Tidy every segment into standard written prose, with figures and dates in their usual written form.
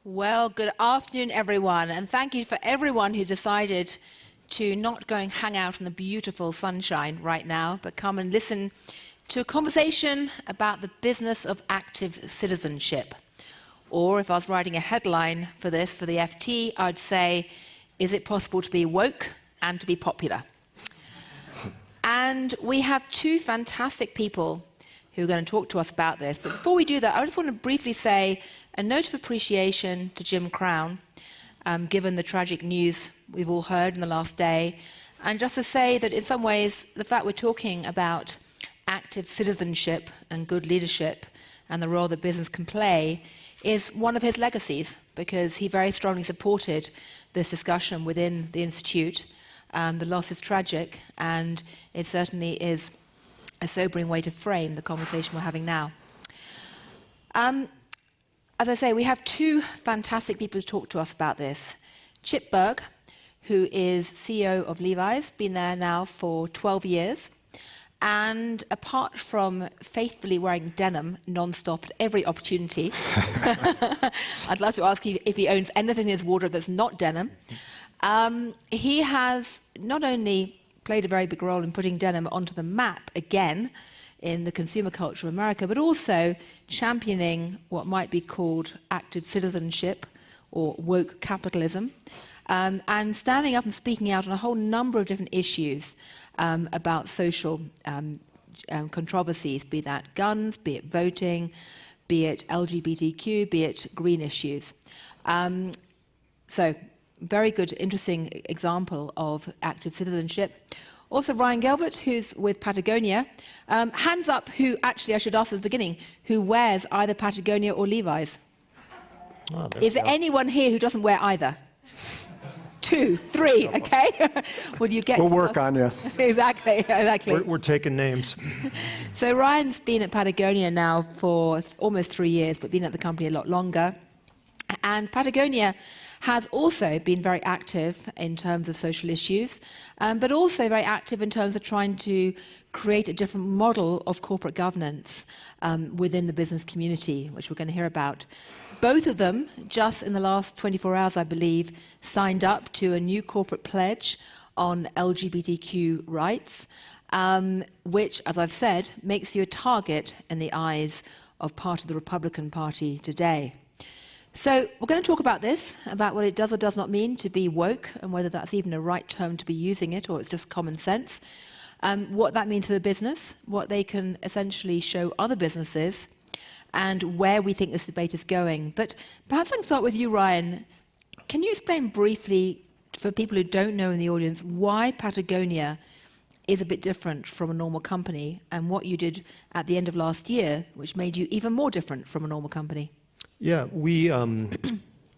Well, good afternoon, everyone, and thank you for everyone who's decided to not go and hang out in the beautiful sunshine right now, but come and listen to a conversation about the business of active citizenship. Or if I was writing a headline for this, for the FT, I'd say, is it possible to be woke and to be popular? And we have two fantastic people who are going to talk to us about this. But before we do that, I just want to briefly say a note of appreciation to Jim Crown, given the tragic news we've all heard in the last day. And just to say that in some ways, the fact we're talking about active citizenship and good leadership and the role that business can play is one of his legacies, because he very strongly supported this discussion within the Institute. The loss is tragic, and it certainly is a sobering way to frame the conversation we're having now. As I say, we have two fantastic people to talk to us about this. Chip Bergh, who is CEO of Levi's, been there now for 12 years. And apart from faithfully wearing denim non-stop at every opportunity, I'd love to ask you if he owns anything in his wardrobe that's not denim. He has not only played a very big role in putting denim onto the map again in the consumer culture of America, but also championing what might be called active citizenship or woke capitalism, and standing up and speaking out on a whole number of different issues about social controversies, be that guns, be it voting, be it LGBTQ, be it green issues. So, very good, interesting example of active citizenship. Also, Ryan Gellert, who's with Patagonia. Hands up who, actually, I should ask at the beginning, who wears either Patagonia or Levi's? Oh, is there anyone here who doesn't wear either? 2, 3, okay? Would you get? We'll work on you. Exactly. We're taking names. So Ryan's been at Patagonia now for almost 3 years, but been at the company a lot longer. And Patagonia has also been very active in terms of social issues, but also very active in terms of trying to create a different model of corporate governance within the business community, which we're going to hear about. Both of them, just in the last 24 hours, I believe, signed up to a new corporate pledge on LGBTQ rights, which, as I've said, makes you a target in the eyes of part of the Republican Party today. So we're going to talk about this, about what it does or does not mean to be woke, and whether that's even a right term to be using it, or it's just common sense, what that means for the business, what they can essentially show other businesses, and where we think this debate is going. But perhaps I can start with you, Ryan. Can you explain briefly, for people who don't know in the audience, why Patagonia is a bit different from a normal company, and what you did at the end of last year, which made you even more different from a normal company? Yeah, we,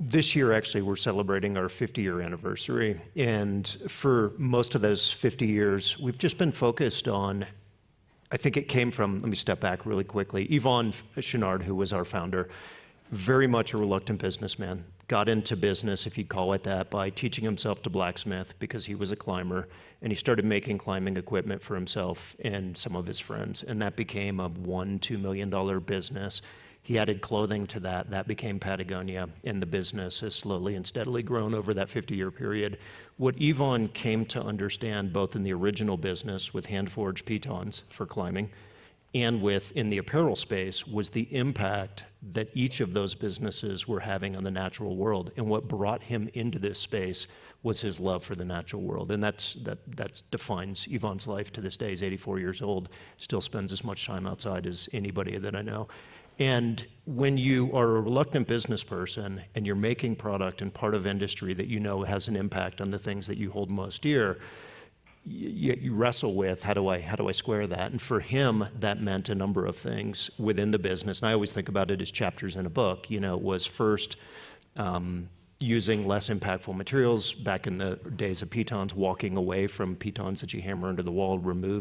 this year actually we're celebrating our 50-year anniversary. And for most of those 50 years, we've just been focused on, I think it came from, let me step back really quickly, Yvon Chouinard, who was our founder, very much a reluctant businessman, got into business, if you call it that, by teaching himself to blacksmith because he was a climber, and he started making climbing equipment for himself and some of his friends, and that became a $1-2 million business. He added clothing to that. That became Patagonia, and the business has slowly and steadily grown over that 50-year period. What Yvon came to understand, both in the original business with hand-forged pitons for climbing and in the apparel space, was the impact that each of those businesses were having on the natural world. And what brought him into this space was his love for the natural world. And that defines Yvon's life to this day. He's 84 years old, still spends as much time outside as anybody that I know. And when you are a reluctant business person and you're making product and part of industry that you know has an impact on the things that you hold most dear, you wrestle with, how do I square that? And for him, that meant a number of things within the business. And I always think about it as chapters in a book. You know, it was first using less impactful materials back in the days of pitons, walking away from pitons that you hammer into the wall,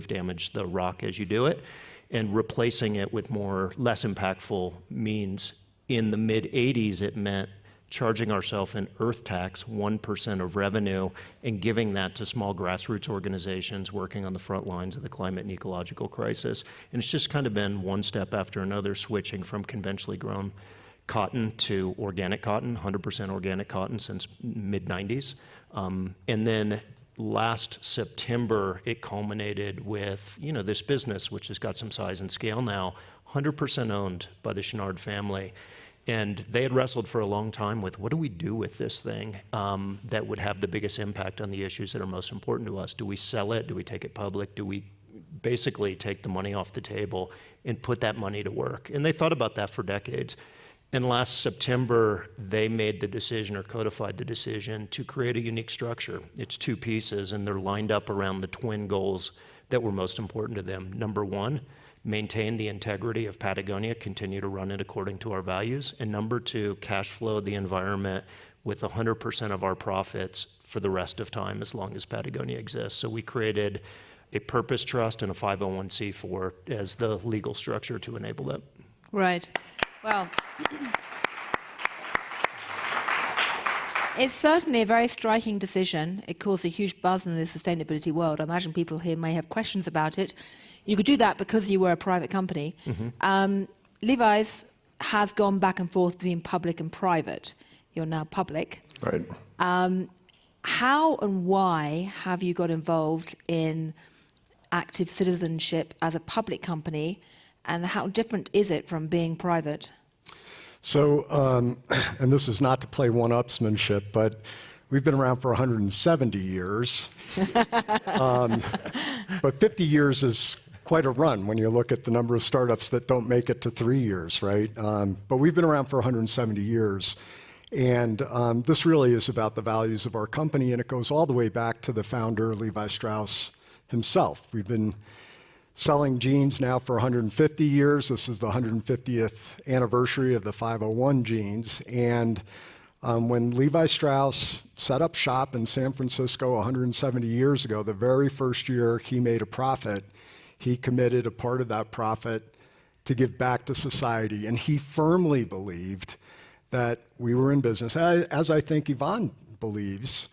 damage the rock as you do it, and replacing it with less impactful means. In the mid-'80s, it meant charging ourselves an earth tax, 1% of revenue, and giving that to small grassroots organizations working on the front lines of the climate and ecological crisis. And it's just kind of been one step after another, switching from conventionally grown cotton to organic cotton, 100% organic cotton since mid-90s. And then last September, it culminated with, this business, which has got some size and scale now, 100% owned by the Chenard family. And they had wrestled for a long time with, what do we do with this thing that would have the biggest impact on the issues that are most important to us? Do we sell it? Do we take it public? Do we basically take the money off the table and put that money to work? And they thought about that for decades. And last September, they made the decision or codified the decision to create a unique structure. It's two pieces, and they're lined up around the twin goals that were most important to them. Number one, maintain the integrity of Patagonia, continue to run it according to our values. And number two, cash flow the environment with 100% of our profits for the rest of time as long as Patagonia exists. So we created a purpose trust and a 501c4 as the legal structure to enable that. Right. Well, it's certainly a very striking decision. It caused a huge buzz in the sustainability world. I imagine people here may have questions about it. You could do that because you were a private company. Levi's has gone back and forth between public and private. You're now public. Right. How and why have you got involved in active citizenship as a public company, and how different is it from being private? So, and this is not to play one-upsmanship, but we've been around for 170 years. But 50 years is quite a run when you look at the number of startups that don't make it to 3 years, right? But we've been around for 170 years. And this really is about the values of our company, and it goes all the way back to the founder, Levi Strauss himself. We've been selling jeans now for 150 years. This is the 150th anniversary of the 501 jeans. And when Levi Strauss set up shop in San Francisco 170 years ago, the very first year he made a profit, he committed a part of that profit to give back to society. And he firmly believed that we were in business, as I think Yvonne believes,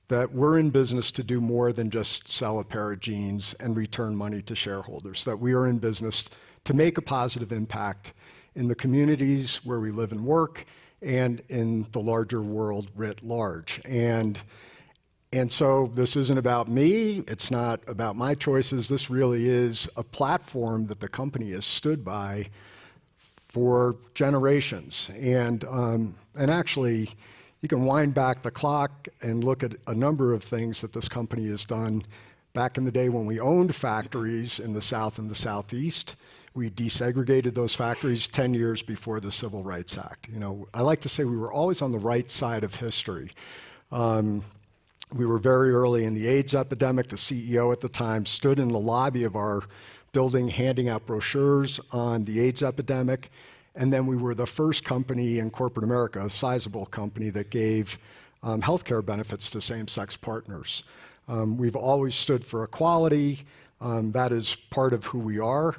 that we're in business to do more than just sell a pair of jeans and return money to shareholders, that we are in business to make a positive impact in the communities where we live and work and in the larger world writ large. And so this isn't about me, it's not about my choices, this really is a platform that the company has stood by for generations. And actually, you can wind back the clock and look at a number of things that this company has done. Back in the day when we owned factories in the South and the Southeast, we desegregated those factories 10 years before the Civil Rights Act. I like to say we were always on the right side of history. We were very early in the AIDS epidemic. The CEO at the time stood in the lobby of our building handing out brochures on the AIDS epidemic. And then we were the first company in corporate America, a sizable company, that gave healthcare benefits to same-sex partners. We've always stood for equality. That is part of who we are.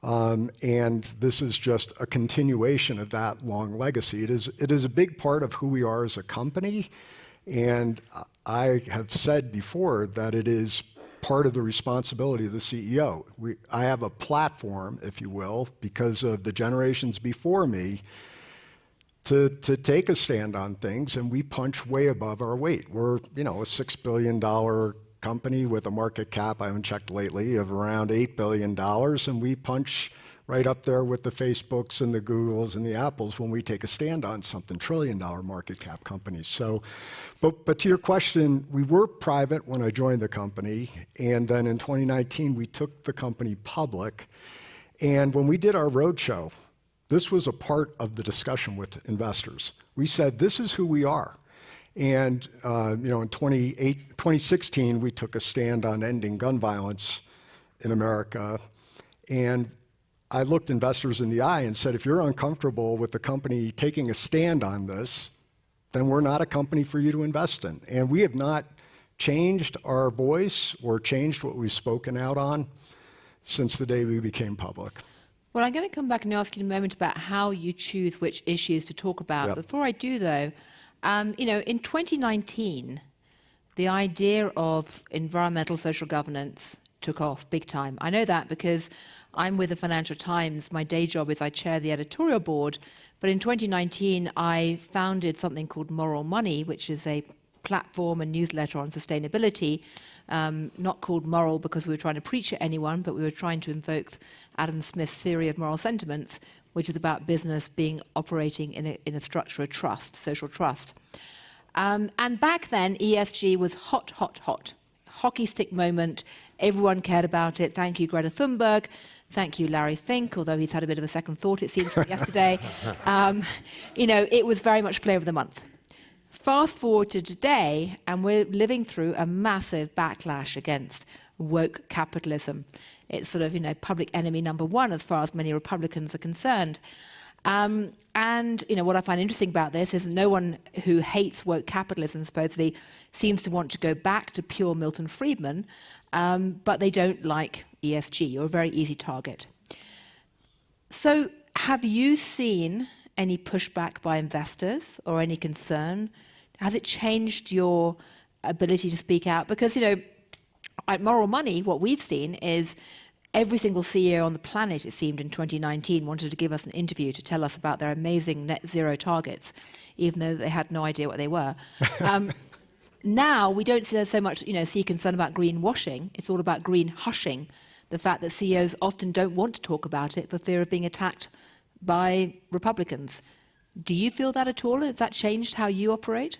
And this is just a continuation of that long legacy. It is a big part of who we are as a company. And I have said before that it is part of the responsibility of the CEO. I have a platform, if you will, because of the generations before me, to take a stand on things, and we punch way above our weight. We're, a $6 billion company with a market cap, I haven't checked lately, of around $8 billion, and we punch right up there with the Facebooks and the Googles and the Apples when we take a stand on something, trillion-dollar market cap companies. So, but to your question, we were private when I joined the company, and then in 2019, we took the company public. And when we did our roadshow, this was a part of the discussion with investors. We said, this is who we are. And in 2016, we took a stand on ending gun violence in America. And I looked investors in the eye and said, if you're uncomfortable with the company taking a stand on this, then we're not a company for you to invest in. And we have not changed our voice or changed what we've spoken out on since the day we became public. Well, I'm going to come back and ask you in a moment about how you choose which issues to talk about. Yep. Before I do, though, in 2019, the idea of environmental social governance took off big time. I know that because I'm with the Financial Times. My day job is I chair the editorial board. But in 2019, I founded something called Moral Money, which is a platform and newsletter on sustainability, not called moral because we were trying to preach at anyone, but we were trying to invoke Adam Smith's theory of moral sentiments, which is about business operating in a structure of trust, social trust. And back then, ESG was hot, hot, hot. Hockey stick moment. Everyone cared about it. Thank you, Greta Thunberg. Thank you, Larry Fink, although he's had a bit of a second thought, it seems, from yesterday. It was very much flavour of the month. Fast forward to today, and we're living through a massive backlash against woke capitalism. It's sort of, public enemy number one as far as many Republicans are concerned. And what I find interesting about this is no one who hates woke capitalism supposedly seems to want to go back to pure Milton Friedman, but they don't like ESG. You're a very easy target. So have you seen any pushback by investors or any concern? Has it changed your ability to speak out? Because, at Moral Money, what we've seen is every single CEO on the planet, it seemed, in 2019 wanted to give us an interview to tell us about their amazing net zero targets, even though they had no idea what they were. Now, we don't see so much, see concern about greenwashing. It's all about green hushing, the fact that CEOs often don't want to talk about it for fear of being attacked by Republicans. Do you feel that at all? Has that changed how you operate?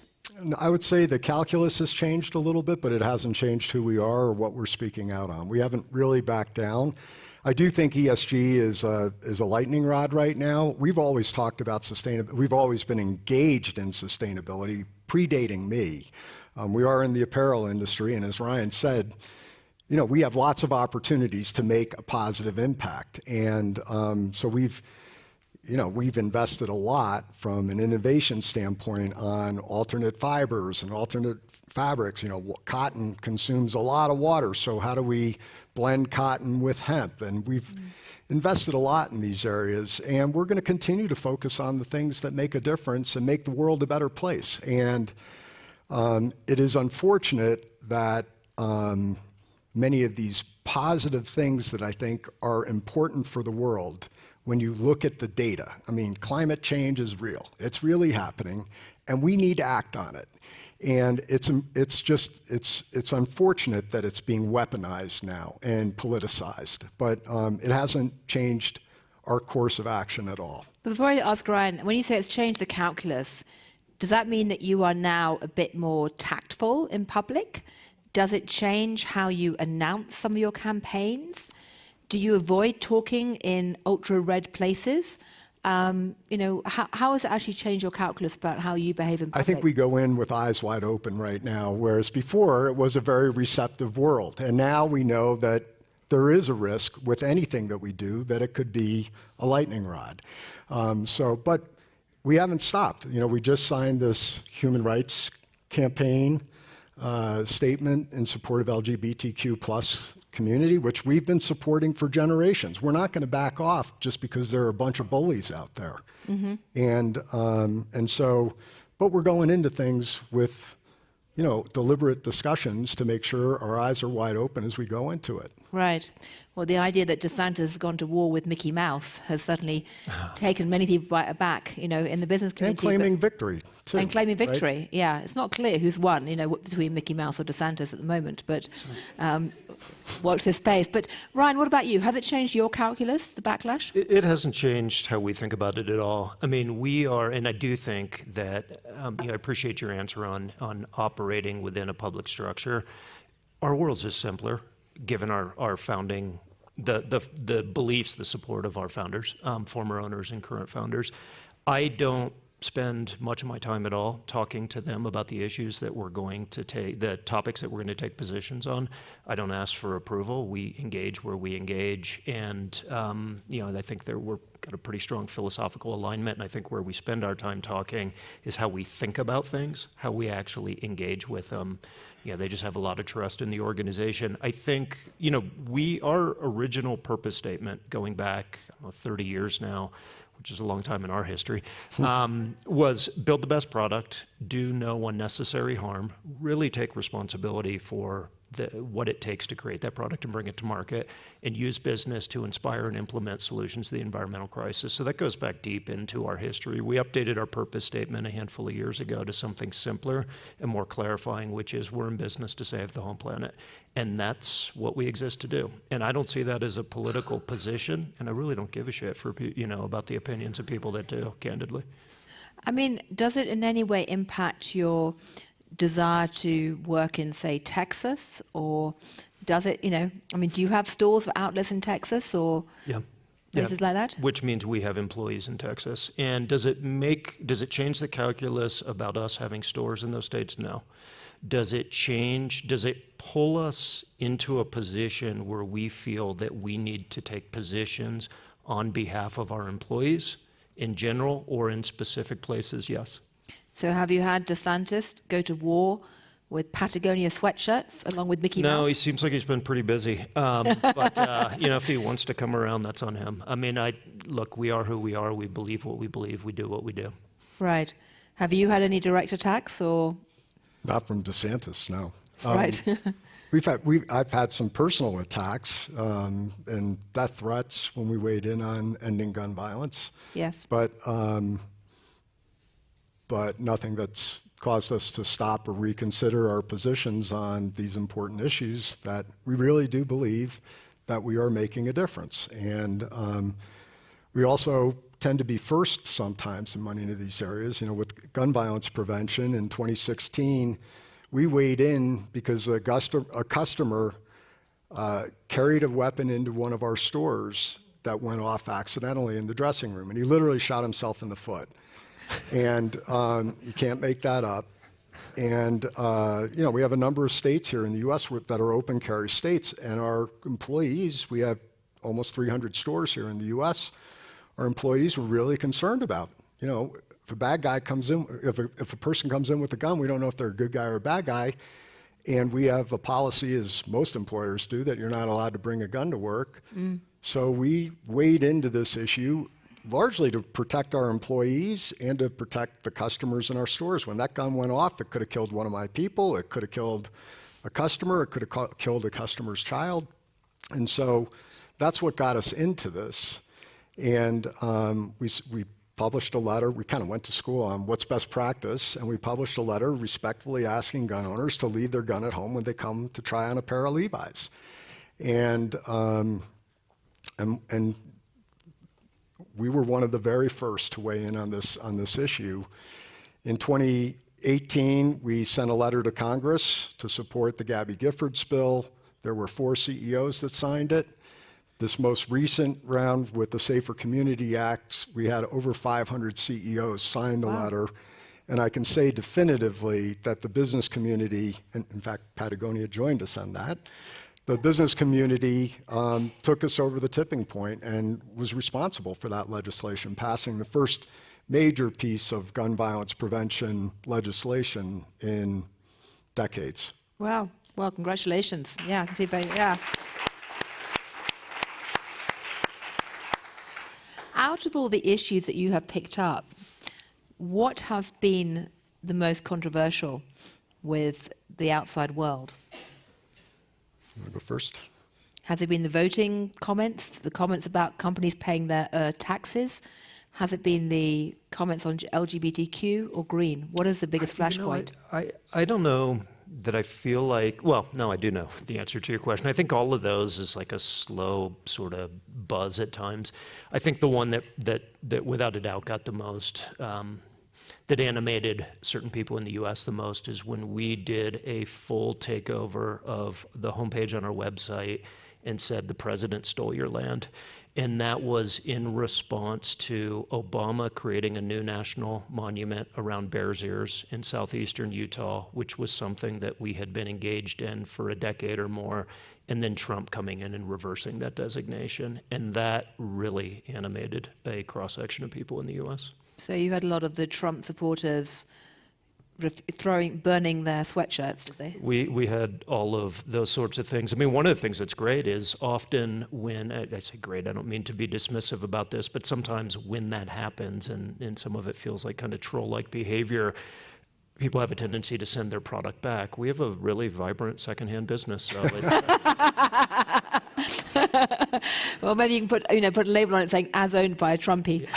I would say the calculus has changed a little bit, but it hasn't changed who we are or what we're speaking out on. We haven't really backed down. I do think ESG is a lightning rod right now. We've always talked about sustainability. We've always been engaged in sustainability, predating me. We are in the apparel industry, and as Ryan said, we have lots of opportunities to make a positive impact. And so we've invested a lot from an innovation standpoint on alternate fibers and alternate fabrics. Cotton consumes a lot of water, so how do we blend cotton with hemp? And we've invested a lot in these areas, and we're going to continue to focus on the things that make a difference and make the world a better place. And it is unfortunate that many of these positive things that I think are important for the world, when you look at the data, climate change is real. It's really happening, and we need to act on it. And it's unfortunate that it's being weaponized now and politicized, but it hasn't changed our course of action at all. But before I ask Ryan, when you say it's changed the calculus, does that mean that you are now a bit more tactful in public? Does it change how you announce some of your campaigns? Do you avoid talking in ultra-red places? How has it actually changed your calculus about how you behave in public? I think we go in with eyes wide open right now, whereas before it was a very receptive world. And now we know that there is a risk with anything that we do that it could be a lightning rod. But we haven't stopped. We just signed this human rights campaign statement in support of LGBTQ plus community, which we've been supporting for generations. We're not going to back off just because there are a bunch of bullies out there. Mm-hmm. But we're going into things with, deliberate discussions to make sure our eyes are wide open as we go into it. Right. Well, the idea that DeSantis has gone to war with Mickey Mouse has certainly taken many people aback, in the business community. And claiming victory, too. And claiming victory, right? Yeah. It's not clear who's won, between Mickey Mouse or DeSantis at the moment, but watch his space. But Ryan, what about you? Has it changed your calculus, the backlash? It hasn't changed how we think about it at all. We are, and I do think that, I appreciate your answer on operating within a public structure. Our world's just simpler, given our founding, the beliefs, the support of our founders, former owners and current founders. I don't spend much of my time at all talking to them about the issues that we're going to take, the topics that we're going to take positions on. I don't ask for approval. We engage where we engage, and I think we're got a pretty strong philosophical alignment. And I think where we spend our time talking is how we think about things, how we actually engage with them. They just have a lot of trust in the organization. I think our original purpose statement, going back 30 years now, which is a long time in our history, was build the best product, do no unnecessary harm, really take responsibility for what it takes to create that product and bring it to market, and use business to inspire and implement solutions to the environmental crisis. So that goes back deep into our history. We updated our purpose statement a handful of years ago to something simpler and more clarifying, which is we're in business to save the home planet. And that's what we exist to do. And I don't see that as a political position, and I really don't give a shit for, about the opinions of people that do, candidly. I mean, does it in any way impact your desire to work in, say, Texas, or does it, do you have stores or outlets in Texas or places like that? Which means we have employees in Texas. And does it change the calculus about us having stores in those states? No. Does it pull us into a position where we feel that we need to take positions on behalf of our employees in general or in specific places? Yes. So have you had DeSantis go to war with Patagonia sweatshirts along with Mickey Mouse? No, he seems like he's been pretty busy. But if he wants to come around, that's on him. I mean, look, we are who we are. We believe what we believe. We do what we do. Right. Have you had any direct attacks or? Not from DeSantis, no. Right. I've had some personal attacks and death threats when we weighed in on ending gun violence. Yes. But nothing that's caused us to stop or reconsider our positions on these important issues that we really do believe that we are making a difference. And we also tend to be first sometimes in many of these areas. With gun violence prevention in 2016, we weighed in because a customer carried a weapon into one of our stores that went off accidentally in the dressing room, and he literally shot himself in the foot. And you can't make that up. And we have a number of states here in the U.S. that are open carry states, and our employees, we have almost 300 stores here in the U.S. Our employees were really concerned about, if a bad guy comes in, if a person comes in with a gun, we don't know if they're a good guy or a bad guy. And we have a policy, as most employers do, that you're not allowed to bring a gun to work. So we weighed into this issue largely to protect our employees and to protect the customers in our stores. When that gun went off, it could have killed one of my people, it could have killed a customer, it could have killed a customer's child. And so that's what got us into this. And we published a letter. We kind of went to school on what's best practice, and we published a letter respectfully asking gun owners to leave their gun at home when they come to try on a pair of Levi's. And we were one of the very first to weigh in on this issue. In 2018, we sent a letter to Congress to support the Gabby Giffords bill. There were 4 CEOs that signed it. This most recent round with the Safer Community Act, we had over 500 CEOs sign the letter. And I can say definitively that the business community, and in fact, Patagonia joined us on that, the business community took us over the tipping point and was responsible for that legislation, passing the first major piece of gun violence prevention legislation in decades. Wow. Well, congratulations. Yeah, I can see, yeah. Out of all the issues that you have picked up, what has been the most controversial with the outside world? You want to go first? Has it been the voting comments, the comments about companies paying their taxes? Has it been the comments on LGBTQ or green? What is the biggest flashpoint? I don't know that I feel like, well, no, I do know the answer to your question. I think all of those is like a slow sort of buzz at times. I think the one that without a doubt got the most, that animated certain people in the US the most is when we did a full takeover of the homepage on our website and said the president stole your land. And that was in response to Obama creating a new national monument around Bears Ears in southeastern Utah, which was something that we had been engaged in for a decade or more, and then Trump coming in and reversing that designation. And that really animated a cross-section of people in the US. So you had a lot of the Trump supporters burning their sweatshirts, did they? We had all of those sorts of things. I mean, one of the things that's great is often when, I say great, I don't mean to be dismissive about this, but sometimes when that happens and some of it feels like kind of troll-like behavior, people have a tendency to send their product back. We have a really vibrant secondhand business. So Well, maybe you can put a label on it saying "as owned by a Trumpy."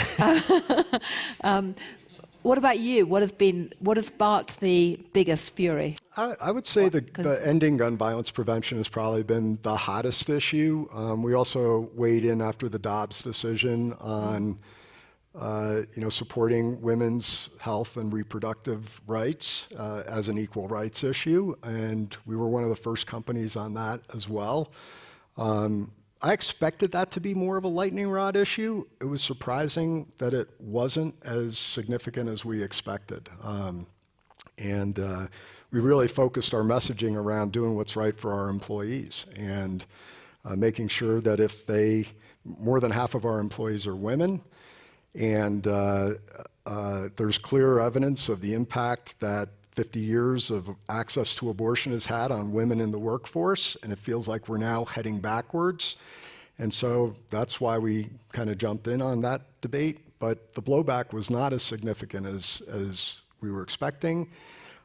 What about you? What has sparked the biggest fury? I would say the ending gun violence prevention has probably been the hottest issue. We also weighed in after the Dobbs decision on supporting women's health and reproductive rights as an equal rights issue, and we were one of the first companies on that as well. I expected that to be more of a lightning rod issue. It was surprising that it wasn't as significant as we expected. And we really focused our messaging around doing what's right for our employees and making sure that if more than half of our employees are women, and there's clear evidence of the impact that 50 years of access to abortion has had on women in the workforce, and it feels like we're now heading backwards. And so that's why we kind of jumped in on that debate. But the blowback was not as significant as we were expecting.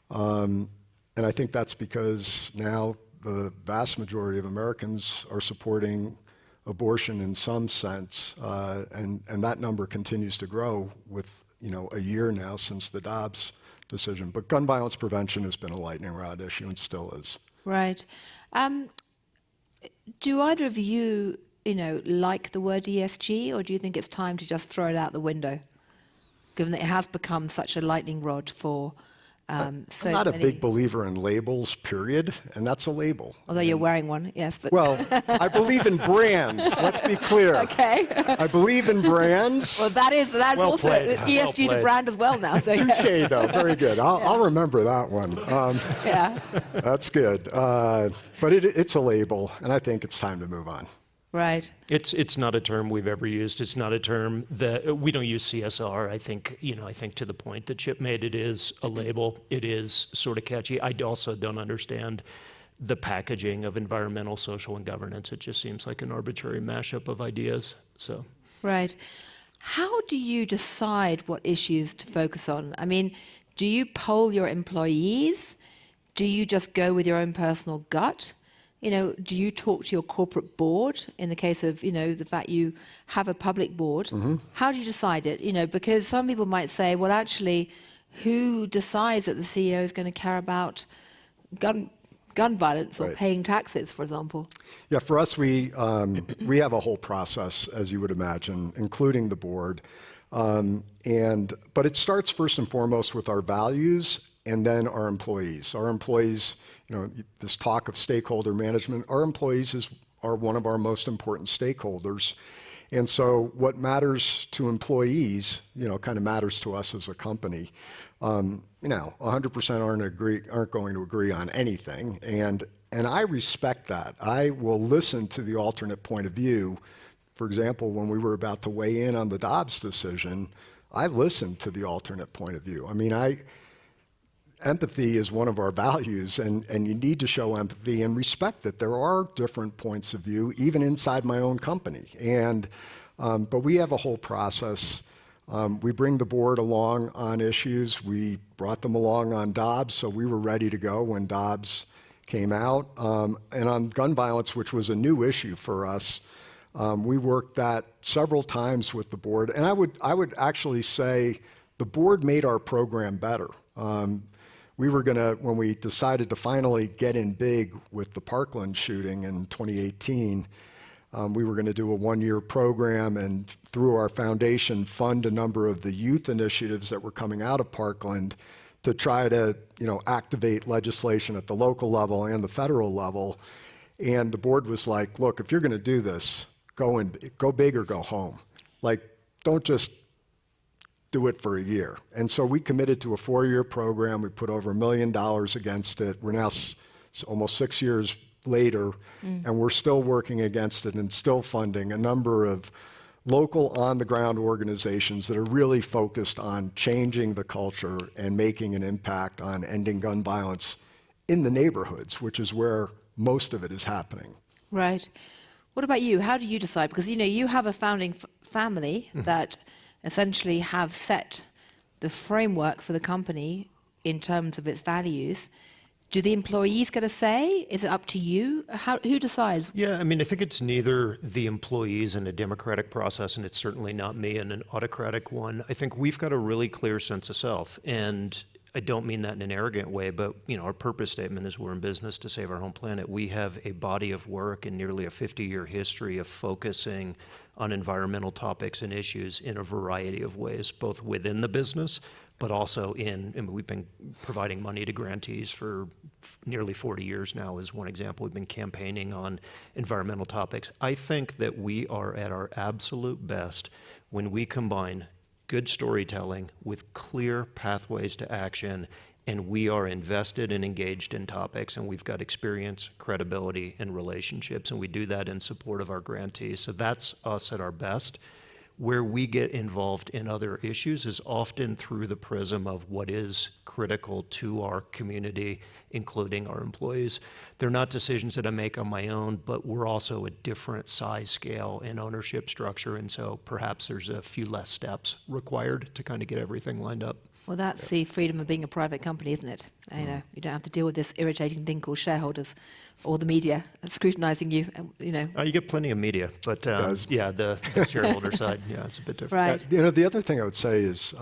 And I think that's because now the vast majority of Americans are supporting abortion in some sense, and that number continues to grow with a year now since the Dobbs decision. But gun violence prevention has been a lightning rod issue and still is. Right. Do either of you, like the word ESG, or do you think it's time to just throw it out the window, given that it has become such a lightning rod for so I'm not many? a big believer in labels, period, and that's a label. Although you're wearing one, yes. But Well, I believe in brands, let's be clear. Okay. I believe in brands. Well, that's Well also played. ESG, Well the played. brand as well now. So Touche, though, very good. I'll remember that one. yeah. That's good. But it's a label, and I think it's time to move on. Right. it's not a term we've ever used. It's not a term that we don't use CSR. I think to the point that Chip made, it is a label. It is sort of catchy. I also don't understand the packaging of environmental, social, and governance. It just seems like an arbitrary mashup of ideas. So. Right. How do you decide what issues to focus on? I mean, do you poll your employees? Do you just go with your own personal gut? Do you talk to your corporate board in the case of, the fact you have a public board? Mm-hmm. How do you decide it? Because some people might say, well, actually, who decides that the CEO is going to care about gun violence or paying taxes, for example? Yeah, for us, we have a whole process, as you would imagine, including the board. But it starts first and foremost with our values and then our employees. Our employees, this talk of stakeholder management, our employees are one of our most important stakeholders. And so what matters to employees, kind of matters to us as a company. 100% aren't going to agree on anything. And I respect that. I will listen to the alternate point of view. For example, when we were about to weigh in on the Dobbs decision, I listened to the alternate point of view. I mean, empathy is one of our values, and you need to show empathy and respect that there are different points of view, even inside my own company. But we have a whole process. We bring the board along on issues. We brought them along on Dobbs, so we were ready to go when Dobbs came out. And on gun violence, which was a new issue for us, we worked that several times with the board. And I would actually say the board made our program better. We were when we decided to finally get in big with the Parkland shooting in 2018, we were going to do a one-year program and through our foundation fund a number of the youth initiatives that were coming out of Parkland to try to, activate legislation at the local level and the federal level. And the board was like, look, if you're going to do this, go big or go home. Like, don't just do it for a year. And so we committed to a 4-year program. We put over $1 million against it. We're now almost 6 years later, and we're still working against it and still funding a number of local on-the-ground organizations that are really focused on changing the culture and making an impact on ending gun violence in the neighborhoods, which is where most of it is happening. Right. What about you? How do you decide? Because, you have a founding family that essentially have set the framework for the company. in terms of its values, do the employees get a say? Is it up to you? Who decides? Yeah, I mean, I think it's neither the employees in a democratic process, and it's certainly not me in an autocratic one. I think we've got a really clear sense of self, and I don't mean that in an arrogant way, but our purpose statement is we're in business to save our home planet. We have a body of work and nearly a 50-year history of focusing on environmental topics and issues in a variety of ways, both within the business, but also we've been providing money to grantees for nearly 40 years now is one example. We've been campaigning on environmental topics. I think that we are at our absolute best when we combine good storytelling with clear pathways to action, and we are invested and engaged in topics, and we've got experience, credibility, and relationships, and we do that in support of our grantees. So that's us at our best. Where we get involved in other issues is often through the prism of what is critical to our community, including our employees. They're not decisions that I make on my own, but we're also a different size, scale, and ownership structure, and so perhaps there's a few less steps required to kind of get everything lined up. Well, that's the freedom of being a private company, isn't it? You don't have to deal with this irritating thing called shareholders or the media scrutinizing you. You get plenty of media, but the shareholder side, it's a bit different. Right. The other thing I would say is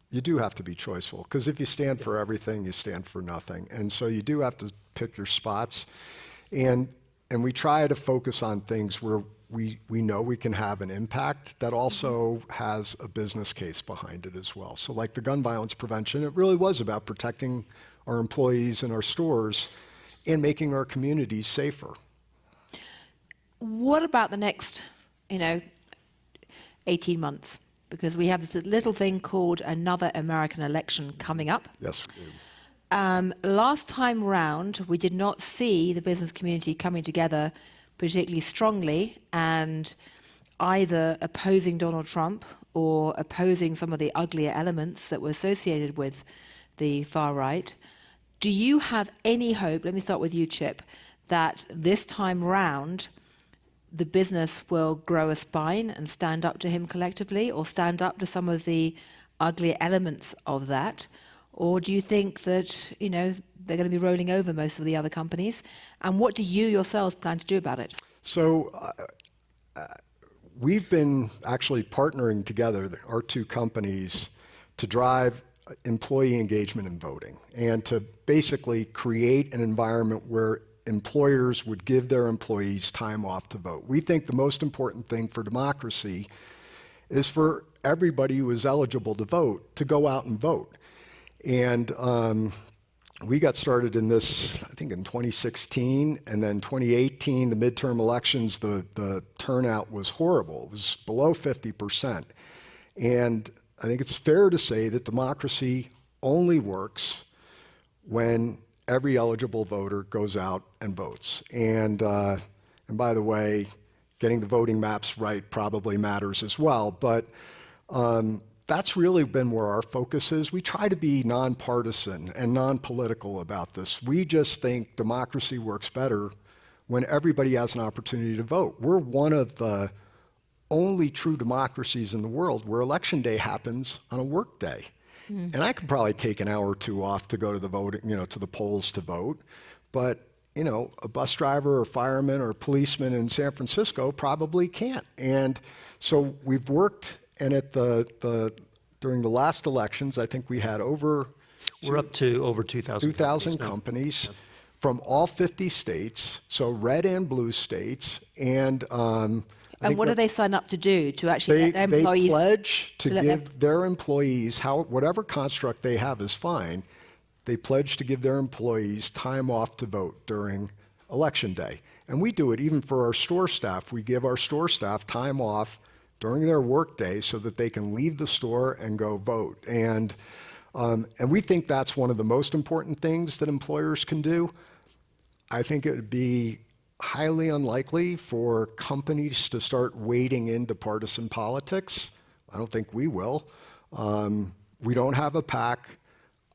you do have to be choiceful, because if you stand for everything, you stand for nothing. And so you do have to pick your spots. And we try to focus on things where we know we can have an impact that also has a business case behind it as well. So like the gun violence prevention, it really was about protecting our employees and our stores and making our communities safer. What about the next, 18 months? Because we have this little thing called another American election coming up. Yes, we do. Last time round, we did not see the business community coming together particularly strongly and either opposing Donald Trump or opposing some of the uglier elements that were associated with the far right. Do you have any hope, let me start with you, Chip, that this time round the business will grow a spine and stand up to him collectively, or stand up to some of the uglier elements of that? Or do you think that, they're going to be rolling over most of the other companies? And what do you yourselves plan to do about it? So we've been actually partnering together, our two companies, to drive employee engagement in voting and to basically create an environment where employers would give their employees time off to vote. We think the most important thing for democracy is for everybody who is eligible to vote to go out and vote. And we got started in this, I think, in 2016, and then 2018, the midterm elections, the turnout was horrible. It was below 50%. And I think it's fair to say that democracy only works when every eligible voter goes out and votes. And by the way, getting the voting maps right probably matters as well. But that's really been where our focus is. We try to be nonpartisan and non-political about this. We just think democracy works better when everybody has an opportunity to vote. We're one of the only true democracies in the world where election day happens on a work day. And I could probably take an hour or two off to go to the voting, to the polls to vote. But, a bus driver or fireman or policeman in San Francisco probably can't. And so we've worked, and during the last elections, I think we had we're up to over 2,000 companies from all 50 states, so red and blue states. And what do they sign up to do to actually get their employees? They pledge to give their employees, whatever construct they have is fine, they pledge to give their employees time off to vote during election day. And we do it even for our store staff. We give our store staff time off during their work day so that they can leave the store and go vote. And we think that's one of the most important things that employers can do. I think it would be highly unlikely for companies to start wading into partisan politics. I don't think we will. We don't have a PAC.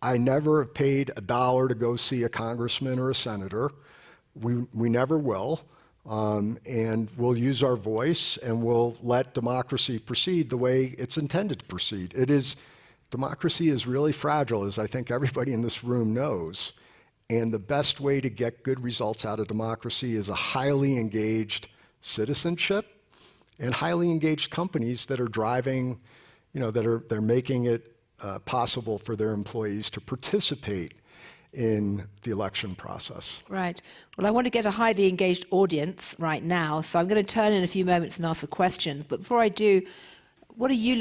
I never have paid $1 to go see a congressman or a senator. We never will. And we'll use our voice and we'll let democracy proceed the way it's intended to proceed. It is democracy is really fragile, as I think everybody in this room knows. And the best way to get good results out of democracy is a highly engaged citizenship and highly engaged companies that are driving, they're making it possible for their employees to participate in the election process. Right. Well, I want to get a highly engaged audience right now, so I'm going to turn in a few moments and ask a question. But before I do, what are you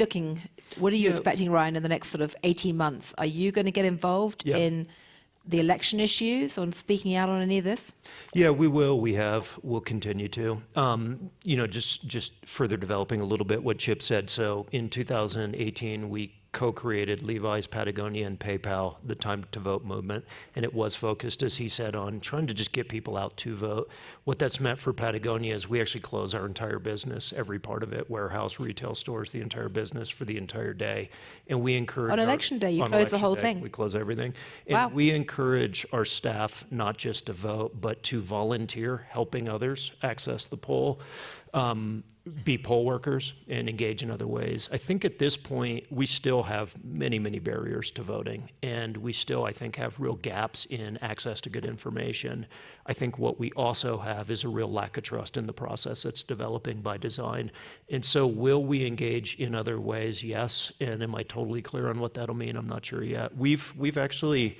expecting, Ryan, in the next sort of 18 months? Are you going to get involved in the election issues, on speaking out on any of this? Yeah, we will. We'll continue to. Just further developing a little bit what Chip said. So in 2018, we co-created Levi's, Patagonia, and PayPal, the Time to Vote movement, and it was focused, as he said, on trying to just get people out to vote. What that's meant for Patagonia is we actually close our entire business, every part of it, warehouse, retail stores, the entire business for the entire day, and we encourage— On election day, you close the whole thing? We close everything. And wow. We encourage our staff not just to vote, but to volunteer, helping others access the poll, be poll workers, and engage in other ways. I think at this point, we still have many, many barriers to voting, and we still, I think, have real gaps in access to good information. I think what we also have is a real lack of trust in the process that's developing by design. And so will we engage in other ways? Yes. And am I totally clear on what that'll mean? I'm not sure yet. We've actually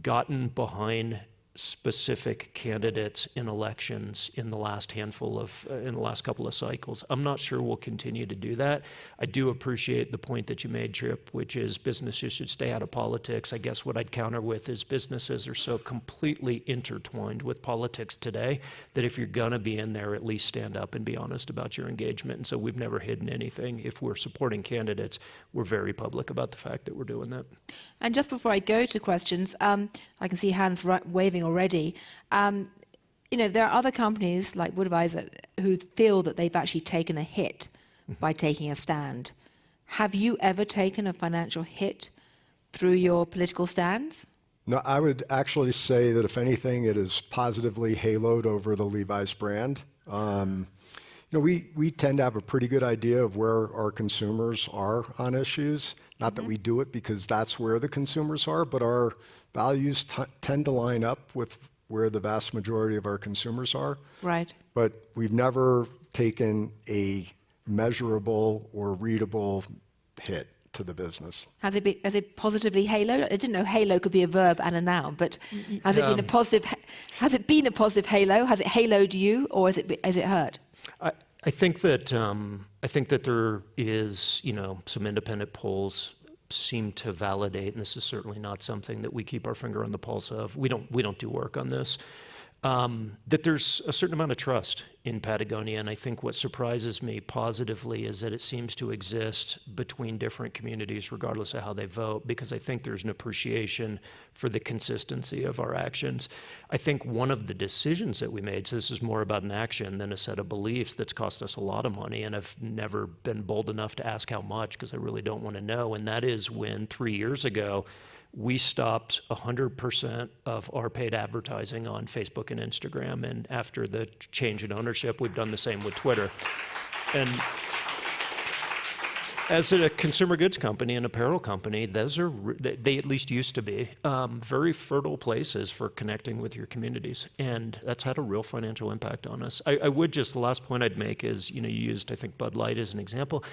gotten behind specific candidates in elections in the last couple of cycles. I'm not sure we'll continue to do that. I do appreciate the point that you made, Chip, which is businesses should stay out of politics. I guess what I'd counter with is businesses are so completely intertwined with politics today that if you're gonna be in there, at least stand up and be honest about your engagement. And so we've never hidden anything. If we're supporting candidates, we're very public about the fact that we're doing that. And just before I go to questions, I can see hands waving already. There are other companies like Woodadvisor who feel that they've actually taken a hit by taking a stand. Have you ever taken a financial hit through your political stands? No, I would actually say that if anything, it is positively haloed over the Levi's brand. We tend to have a pretty good idea of where our consumers are on issues. Not that we do it because that's where the consumers are, but our values tend to line up with where the vast majority of our consumers are. Right. But we've never taken a measurable or readable hit to the business. Has it positively haloed? I didn't know halo could be a verb and a noun, but has it been a positive? Has it been a positive halo? Has it haloed you, or has it hurt? I think that there is, some independent polls seem to validate, and this is certainly not something that we keep our finger on the pulse of. We don't do work on this. That there's a certain amount of trust in Patagonia, and I think what surprises me positively is that it seems to exist between different communities regardless of how they vote, because I think there's an appreciation for the consistency of our actions. I think one of the decisions that we made, so this is more about an action than a set of beliefs, that's cost us a lot of money, and I've never been bold enough to ask how much because I really don't want to know, and that is when 3 years ago, we stopped 100% of our paid advertising on Facebook and Instagram, and after the change in ownership, we've done the same with Twitter. And as a consumer goods company and apparel company, they at least used to be very fertile places for connecting with your communities, and that's had a real financial impact on us. I would just, the last point I'd make is, you used, I think, Bud Light as an example.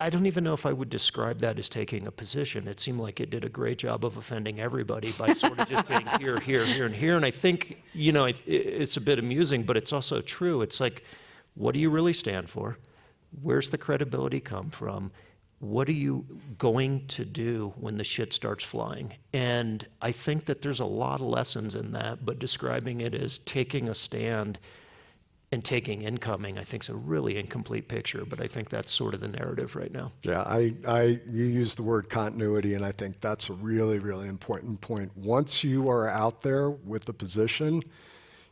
I don't even know if I would describe that as taking a position. It seemed like it did a great job of offending everybody by sort of just being here, here, here, and here. And I think, it's a bit amusing, but it's also true. It's like, what do you really stand for? Where's the credibility come from? What are you going to do when the shit starts flying? And I think that there's a lot of lessons in that, but describing it as taking a stand and taking incoming, I think, is a really incomplete picture, but I think that's sort of the narrative right now. Yeah, you use the word continuity, and I think that's a really, really important point. Once you are out there with the position,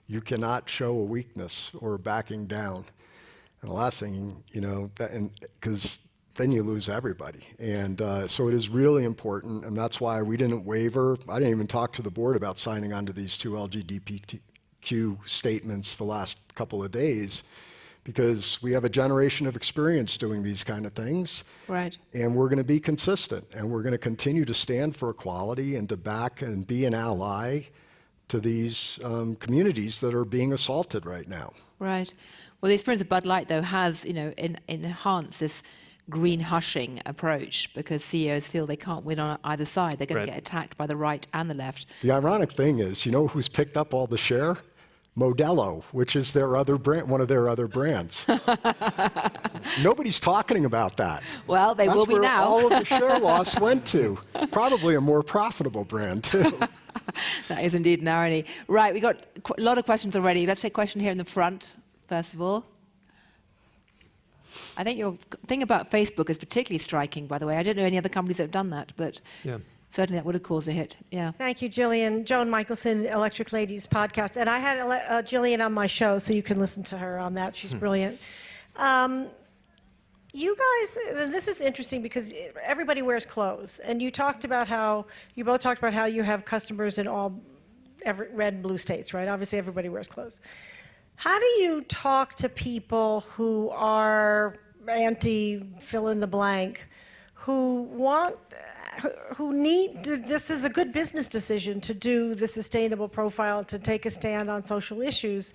you cannot show a weakness or backing down. And the last thing, because then you lose everybody. And so it is really important, and that's why we didn't waver. I didn't even talk to the board about signing on to these two LGBTQ statements the last couple of days, because we have a generation of experience doing these kind of things. Right. And we're going to be consistent, and we're going to continue to stand for equality and to back and be an ally to these communities that are being assaulted right now. Right. Well, the experience of Bud Light, though, has, enhanced this green hushing approach, because CEOs feel they can't win on either side. They're going to get attacked by the right and the left. The ironic thing is, you know who's picked up all the share? Modelo, which is their other brand, one of their other brands. Nobody's talking about that. Well, they will be now. That's where all of the share loss went to. Probably a more profitable brand, too. That is indeed an irony. Right, we got a lot of questions already. Let's take a question here in the front, first of all. I think your thing about Facebook is particularly striking, by the way. I don't know any other companies that have done that, but certainly that would have caused a hit. Yeah. Thank you, Gillian. Joan Michelson, Electric Ladies podcast. And I had Gillian on my show, so you can listen to her on that. She's brilliant. You guys, and this is interesting because everybody wears clothes. And you both talked about how you have customers in every red and blue states, right? Obviously, everybody wears clothes. How do you talk to people who are fill in the blank, this is a good business decision to do the sustainable profile, to take a stand on social issues.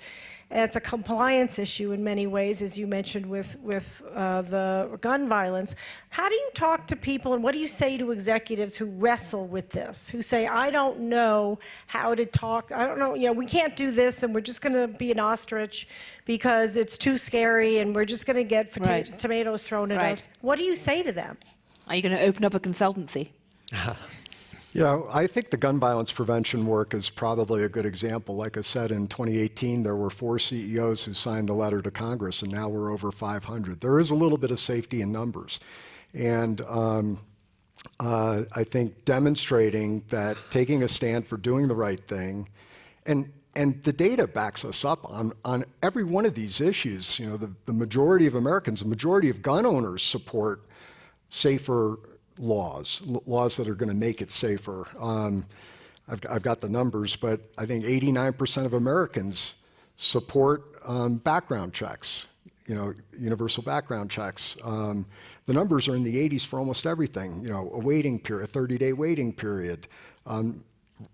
And it's a compliance issue in many ways, as you mentioned with the gun violence. How do you talk to people, and what do you say to executives who wrestle with this, who say, I don't know how to talk, I don't know, we can't do this, and we're just going to be an ostrich because it's too scary, and we're just going to get tomatoes thrown at us. What do you say to them? Are you going to open up a consultancy? Yeah, I think the gun violence prevention work is probably a good example. Like I said, in 2018, there were 4 CEOs who signed the letter to Congress, and now we're over 500. There is a little bit of safety in numbers. And I think demonstrating that taking a stand for doing the right thing, and the data backs us up on every one of these issues. The majority of Americans, the majority of gun owners support safer laws that are going to make it safer. I've got the numbers, but I think 89% of Americans support background checks, universal background checks. The numbers are in the 80s for almost everything, a waiting period, a 30-day waiting period,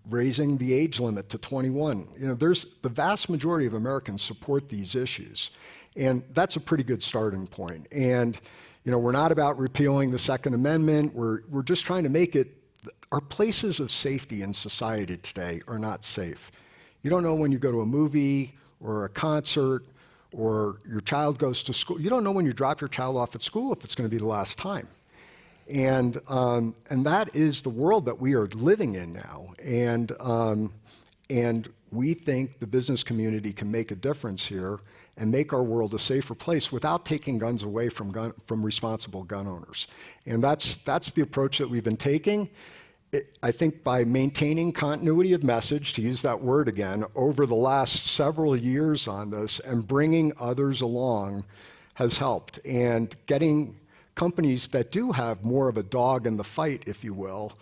raising the age limit to 21. The vast majority of Americans support these issues, and that's a pretty good starting point. And we're not about repealing the Second Amendment. We're just trying to make it, our places of safety in society today are not safe. You don't know when you go to a movie or a concert or your child goes to school. You don't know when you drop your child off at school if it's going to be the last time. And that is the world that we are living in now. And we think the business community can make a difference here and make our world a safer place without taking guns away from responsible gun owners. And that's the approach that we've been taking. I think by maintaining continuity of message, to use that word again, over the last several years on this and bringing others along has helped. And getting companies that do have more of a dog in the fight, if you will,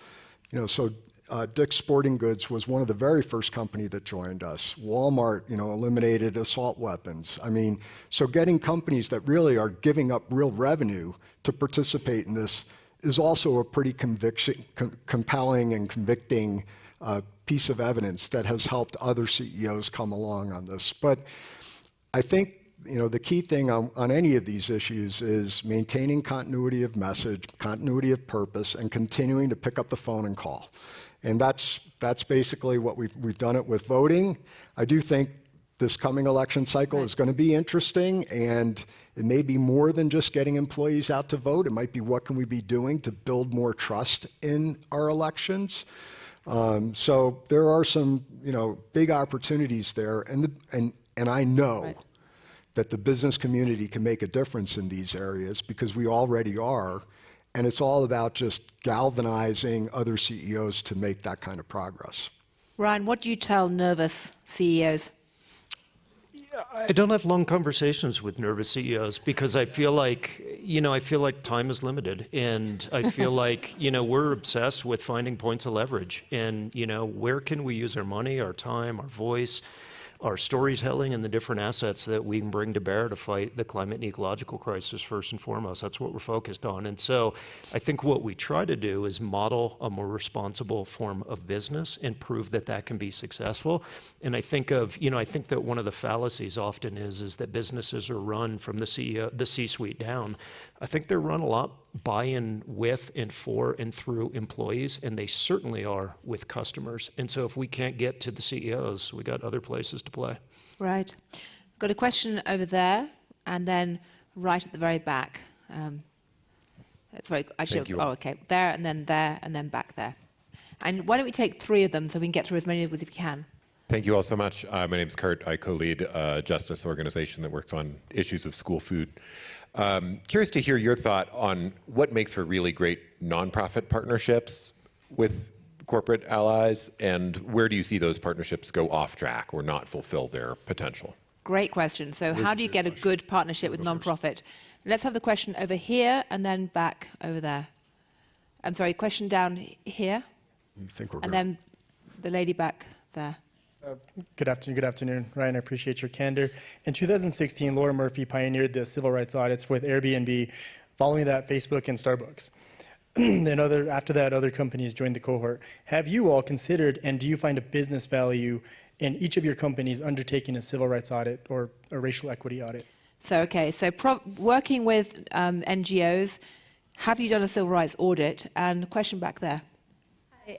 Dick's Sporting Goods was one of the very first company that joined us. Walmart, eliminated assault weapons. So getting companies that really are giving up real revenue to participate in this is also a pretty compelling and convicting piece of evidence that has helped other CEOs come along on this. But I think the key thing on any of these issues is maintaining continuity of message, continuity of purpose, and continuing to pick up the phone and call. And that's basically what we've done it with voting. I do think this coming election cycle is going to be interesting, and it may be more than just getting employees out to vote. It might be what can we be doing to build more trust in our elections. So there are some big opportunities there, and I know that the business community can make a difference in these areas because we already are. And it's all about just galvanizing other CEOs to make that kind of progress. Ryan, what do you tell nervous CEOs? I don't have long conversations with nervous CEOs because I feel like time is limited, and I feel like, we're obsessed with finding points of leverage, and, where can we use our money, our time, our voice, our storytelling and the different assets that we can bring to bear to fight the climate and ecological crisis first and foremost. That's what we're focused on. And so I think what we try to do is model a more responsible form of business and prove that that can be successful. And I think that one of the fallacies often is that businesses are run from the CEO, the C-suite down. I think they're run a lot by and with and for and through employees, and they certainly are with customers. And so if we can't get to the CEOs, we got other places to play. Right. Got a question over there, and then right at the very back. Sorry, actually, okay. There, and then back there. And why don't we take 3 of them so we can get through as many as we can? Thank you all so much. My name is Kurt. I co-lead a justice organization that works on issues of school food. Curious to hear your thought on what makes for really great nonprofit partnerships with corporate allies, and where do you see those partnerships go off track or not fulfill their potential? Great question. So how do you get a good partnership with nonprofit? Let's have the question over here and then back over there. I'm sorry, question down here. And then the lady back there. Good afternoon, Ryan. I appreciate your candor. In 2016, Laura Murphy pioneered the civil rights audits with Airbnb. Following that, Facebook and Starbucks. Then after that, other companies joined the cohort. Have you all considered, and do you find a business value in each of your companies undertaking a civil rights audit or a racial equity audit? So working with NGOs, have you done a civil rights audit? And the question back there.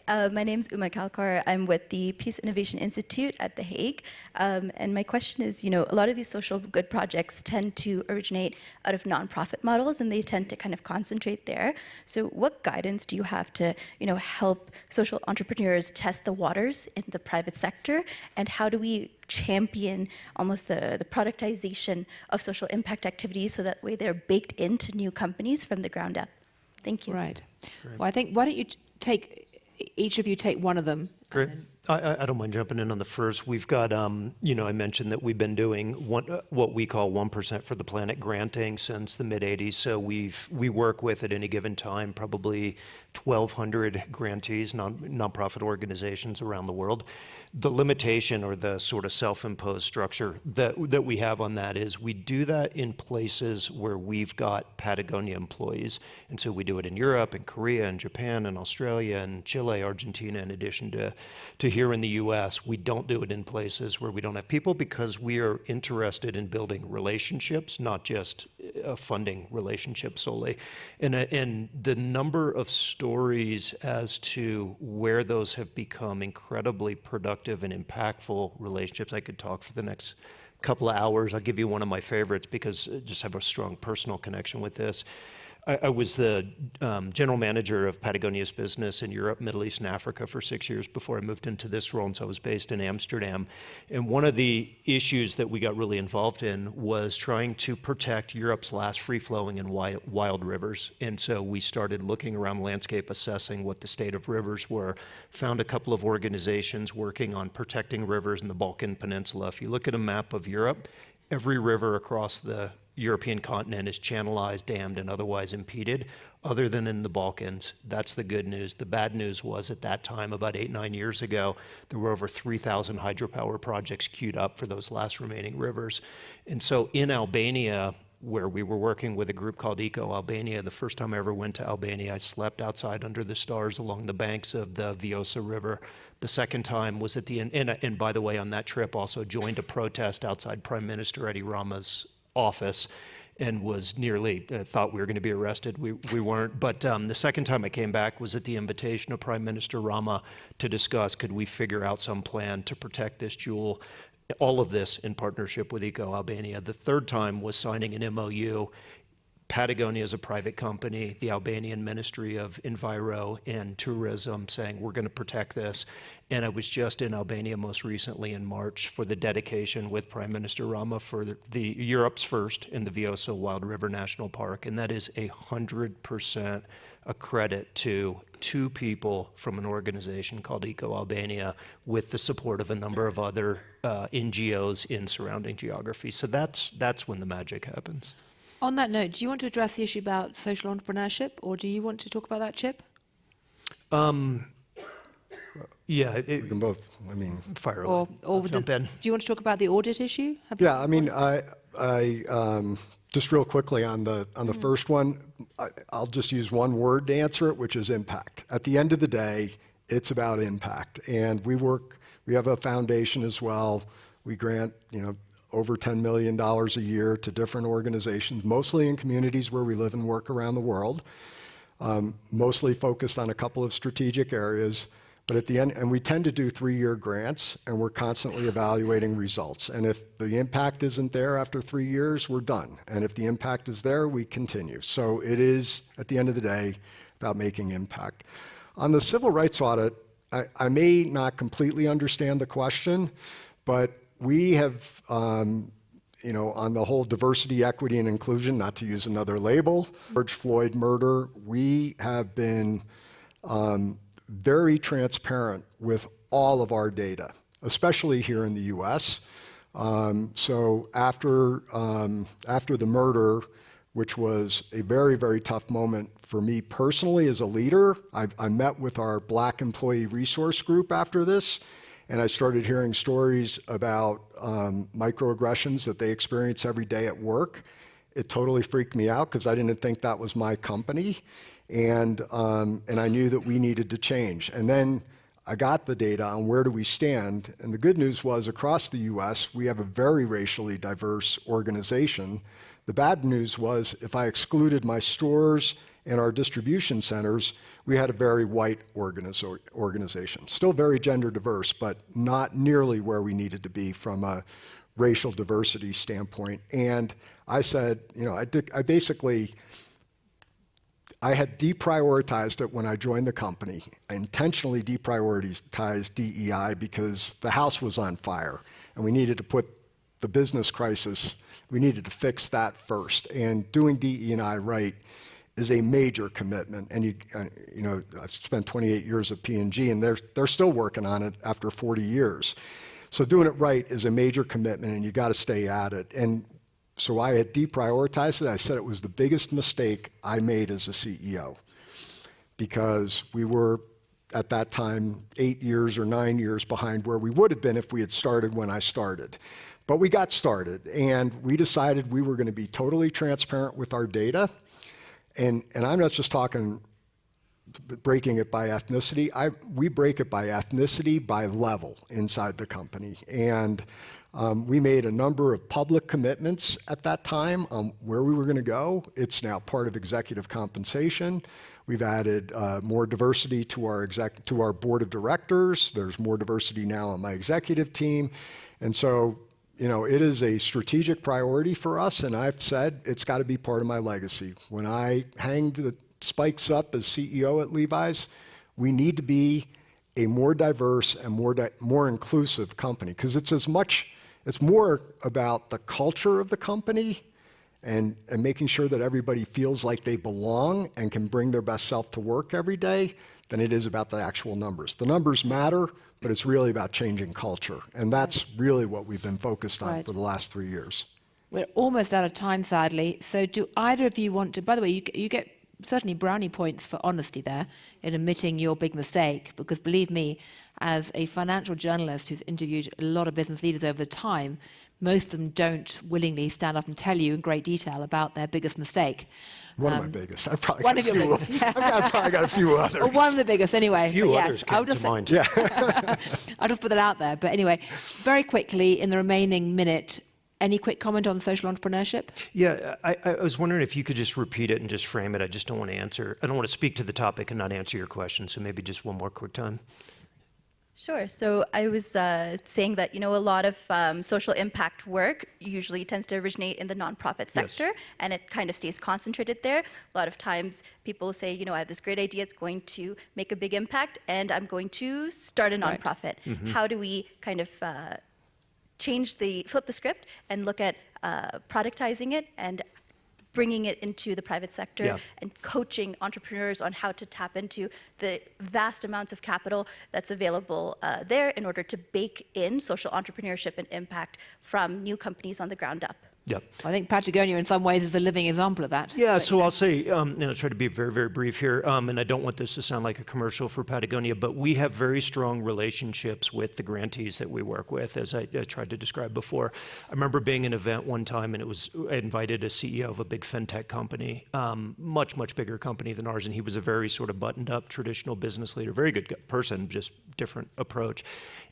Hi, my name is Uma Kalkar. I'm with the Peace Innovation Institute at The Hague. And my question is, a lot of these social good projects tend to originate out of nonprofit models, and they tend to kind of concentrate there. So what guidance do you have to, help social entrepreneurs test the waters in the private sector? And how do we champion almost the productization of social impact activities so that way they're baked into new companies from the ground up? Thank you. Right. Well, I think, why don't you each of you take one of them. Great. I don't mind jumping in on the first. We've got, I mentioned that we've been doing what we call 1% for the Planet granting since the mid-'80s. So we work with, at any given time, probably 1,200 grantees, nonprofit organizations around the world. The limitation or the sort of self-imposed structure that we have on that is we do that in places where we've got Patagonia employees. And so we do it in Europe and Korea and Japan and Australia and Chile, Argentina, in addition to here in the US. We don't do it in places where we don't have people because we are interested in building relationships, not just funding relationships solely. And the number of stories as to where those have become incredibly productive and impactful relationships, I could talk for the next couple of hours. I'll give you one of my favorites because I just have a strong personal connection with this. I was the general manager of Patagonia's business in Europe, Middle East, and Africa for 6 years before I moved into this role, and so I was based in Amsterdam. And one of the issues that we got really involved in was trying to protect Europe's last free-flowing and wild rivers. And so we started looking around the landscape, assessing what the state of rivers were, found a couple of organizations working on protecting rivers in the Balkan Peninsula. If you look at a map of Europe, every river across the European continent is channelized, dammed, and otherwise impeded, other than in the Balkans. That's the good news. The bad news was at that time, about 8-9 years ago, there were over 3,000 hydropower projects queued up for those last remaining rivers. And so in Albania, where we were working with a group called Eco Albania, the first time I ever went to Albania, I slept outside under the stars along the banks of the Vjosa River. The second time was at the end, and by the way, on that trip also joined a protest outside Prime Minister Edi Rama's office and was nearly thought we were going to be arrested. We weren't. But the second time I came back was at the invitation of Prime Minister Rama to discuss, could we figure out some plan to protect this jewel? All of this in partnership with Eco Albania. The third time was signing an MOU. Patagonia is a private company, the Albanian Ministry of Enviro and Tourism saying we're going to protect this. And I was just in Albania most recently in March for the dedication with Prime Minister Rama for the Europe's first in the Vjosa Wild River National Park. And that is 100% a credit to 2 people from an organization called Eco Albania with the support of a number of other NGOs in surrounding geography. So that's when the magic happens. On that note, do you want to address the issue about social entrepreneurship, or do you want to talk about that, Chip? Yeah, We can both, I mean. fire away. Or Jump in. do you want to talk about the audit issue? Yeah, I mean, just real quickly on the first one, I'll just use one word to answer it, which is impact. At the end of the day, it's about impact. And we have a foundation as well. We grant, over $10 million a year to different organizations, mostly in communities where we live and work around the world, mostly focused on a couple of strategic areas. But at the end, and we tend to do 3-year grants, and we're constantly evaluating results. And if the impact isn't there after 3 years, we're done. And if the impact is there, we continue. So it is, at the end of the day, about making impact. On the civil rights audit, I may not completely understand the question, but we have, on the whole diversity, equity, and inclusion, not to use another label, George Floyd murder, we have been very transparent with all of our data, especially here in the US. So after the murder, which was a very, very tough moment for me personally as a leader, I met with our Black Employee Resource Group after this, and I started hearing stories about microaggressions that they experience every day at work. It totally freaked me out because I didn't think that was my company. And I knew that we needed to change. And then I got the data on where do we stand. And the good news was across the US, we have a very racially diverse organization. The bad news was if I excluded my stores and our distribution centers, we had a very white organization. Still very gender diverse, but not nearly where we needed to be from a racial diversity standpoint. And I said, I had deprioritized it when I joined the company. I intentionally deprioritized DEI because the house was on fire and we needed to put the business crisis, we needed to fix that first. And doing DE&I right is a major commitment. And I've spent 28 years at P&G and they're still working on it after 40 years. So doing it right is a major commitment and you got to stay at it. And so I had deprioritized it. I said it was the biggest mistake I made as a CEO because we were, at that time, 8 years or 9 years behind where we would have been if we had started when I started. But we got started, and we decided we were going to be totally transparent with our data. And I'm not just talking breaking it by ethnicity. We break it by ethnicity, by level inside the company. And we made a number of public commitments at that time on where we were going to go. It's now part of executive compensation. We've added more diversity to our board of directors. There's more diversity now on my executive team. And so, it is a strategic priority for us, and I've said it's got to be part of my legacy. When I hang the spikes up as CEO at Levi's, we need to be a more diverse and more inclusive company because it's more about the culture of the company and making sure that everybody feels like they belong and can bring their best self to work every day than it is about the actual numbers. The numbers matter, but it's really about changing culture. And that's really what we've been focused on for the last 3 years. We're almost out of time, sadly. So do either of you want to, by the way, you get certainly brownie points for honesty there in admitting your big mistake, because believe me, as a financial journalist who's interviewed a lot of business leaders over time, most of them don't willingly stand up and tell you in great detail about their biggest mistake. One of my biggest. I've probably One got of your biggest, yeah. I've probably got a few others. Or one of the biggest, anyway. A few But others I'll came just to mind. I'll just put that out there. But anyway, very quickly, in the remaining minute, any quick comment on social entrepreneurship? Yeah, I was wondering if you could just repeat it and just frame it. I just don't want to answer. I don't want to speak to the topic and not answer your question. So maybe just one more quick time. Sure. So I was saying that, a lot of social impact work usually tends to originate in the nonprofit sector, and it kind of stays concentrated there. A lot of times people say, I have this great idea, it's going to make a big impact, and I'm going to start a nonprofit. Right. Mm-hmm. How do we kind of flip the script and look at productizing it and bringing it into the private sector and coaching entrepreneurs on how to tap into the vast amounts of capital that's available there in order to bake in social entrepreneurship and impact from new companies on the ground up. Yep. I think Patagonia in some ways is a living example of that. Yeah, But, so I'll say, I'll try to be very, very brief here, and I don't want this to sound like a commercial for Patagonia, but we have very strong relationships with the grantees that we work with, as I tried to describe before. I remember being at an event one time, and I invited a CEO of a big fintech company, much, much bigger company than ours, and he was a very sort of buttoned-up, traditional business leader, very good person, just different approach.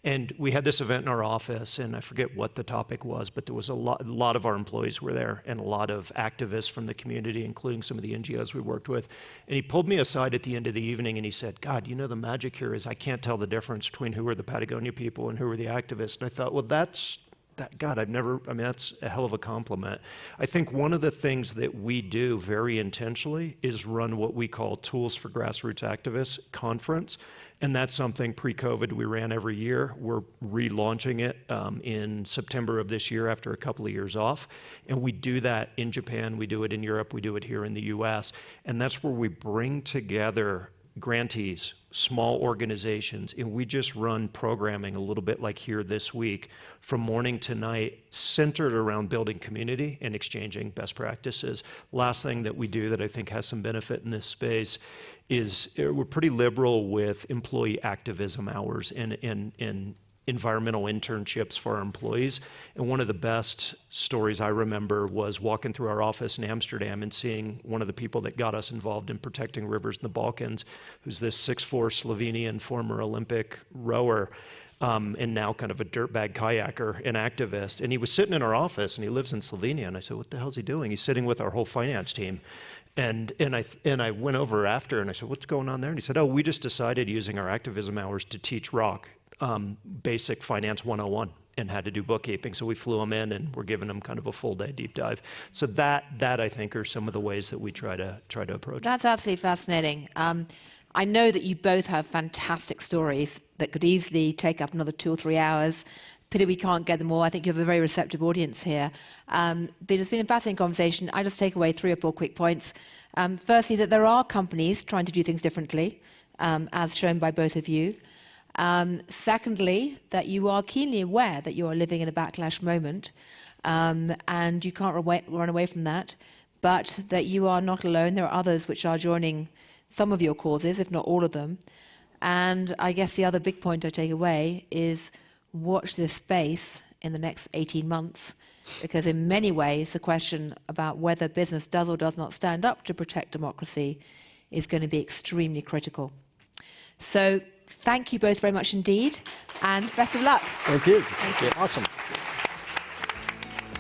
And we had this event in our office, and I forget what the topic was, but there was a lot of our employees were there, and a lot of activists from the community, including some of the NGOs we worked with. And he pulled me aside at the end of the evening, and he said, God, you know, the magic here is I can't tell the difference between who are the Patagonia people and who are the activists. And I thought, well, that's a hell of a compliment. I think one of the things that we do very intentionally is run what we call Tools for Grassroots Activists conference. And that's something pre-COVID we ran every year. We're relaunching it in September of this year after a couple of years off. And we do that in Japan, we do it in Europe, we do it here in the US. And that's where we bring together grantees, small organizations, and we just run programming a little bit like here this week from morning to night, centered around building community and exchanging best practices. Last thing that we do that I think has some benefit in this space is we're pretty liberal with employee activism hours and environmental internships for our employees. And one of the best stories I remember was walking through our office in Amsterdam and seeing one of the people that got us involved in protecting rivers in the Balkans, who's this 6'4" Slovenian former Olympic rower, and now kind of a dirtbag kayaker and activist. And he was sitting in our office, and he lives in Slovenia. And I said, what the hell's he doing? He's sitting with our whole finance team. And I went over after, and I said, what's going on there? And he said, oh, we just decided using our activism hours to teach Rock basic finance 101 and had to do bookkeeping. So we flew them in, and we're giving them kind of a full day deep dive. So that I think are some of the ways that we try to approach. That's absolutely fascinating. I know that you both have fantastic stories that could easily take up another 2 or 3 hours. Pity we can't get them all. I think you have a very receptive audience here. But it's been a fascinating conversation. I just take away 3 or 4 quick points. Firstly, that there are companies trying to do things differently, as shown by both of you. Secondly, that you are keenly aware that you are living in a backlash moment, and you can't run away from that, but that you are not alone. There are others which are joining some of your causes, if not all of them. And I guess the other big point I take away is watch this space in the next 18 months, because in many ways the question about whether business does or does not stand up to protect democracy is going to be extremely critical. So thank you both very much indeed, and best of luck. Thank you. Thank you. Awesome.